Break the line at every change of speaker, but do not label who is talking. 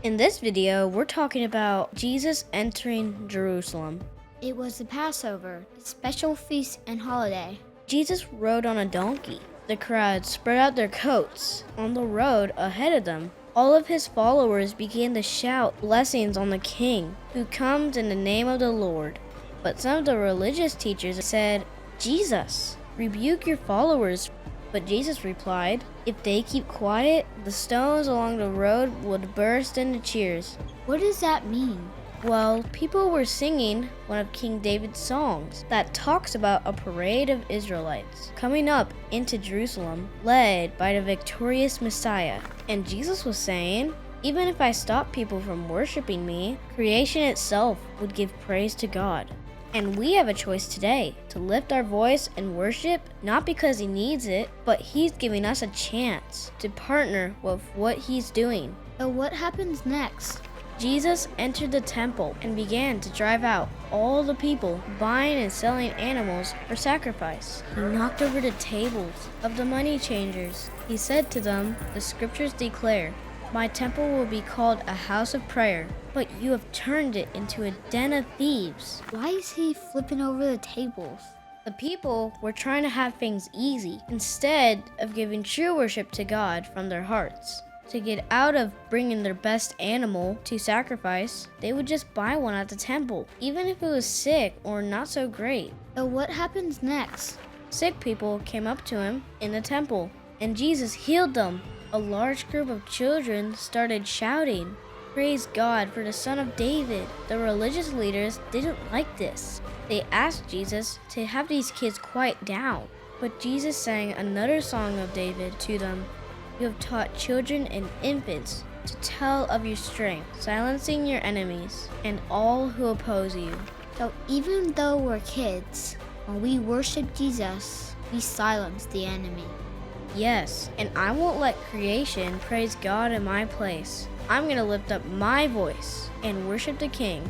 In this video, we're talking about Jesus entering Jerusalem.
It was the Passover, a special feast and holiday.
Jesus rode on a donkey. The crowd spread out their coats. On the road ahead of them, all of his followers began to shout blessings on the king who comes in the name of the Lord. But some of the religious teachers said, "Jesus, rebuke your followers." But Jesus replied, "If they keep quiet, the stones along the road would burst into cheers."
What does that mean?
Well, people were singing one of King David's songs that talks about a parade of Israelites coming up into Jerusalem, led by the victorious Messiah. And Jesus was saying, even if I stop people from worshiping me, creation itself would give praise to God. And we have a choice today to lift our voice and worship, not because he needs it, but he's giving us a chance to partner with what he's doing.
So what happens next?
Jesus entered the temple and began to drive out all the people buying and selling animals for sacrifice. He knocked over the tables of the money changers. He said to them, "The scriptures declare, 'My temple will be called a house of prayer,' but you have turned it into a den of thieves."
Why is he flipping over the tables?
The people were trying to have things easy instead of giving true worship to God from their hearts. To get out of bringing their best animal to sacrifice, they would just buy one at the temple, even if it was sick or not so great.
So what happens next?
Sick people came up to him in the temple, and Jesus healed them. A large group of children started shouting, "Praise God for the Son of David." The religious leaders didn't like this. They asked Jesus to have these kids quiet down, but Jesus sang another song of David to them. "You have taught children and infants to tell of your strength, silencing your enemies and all who oppose you."
So even though we're kids, when we worship Jesus, we silence the enemy.
Yes, and I won't let creation praise God in my place. I'm going to lift up my voice and worship the King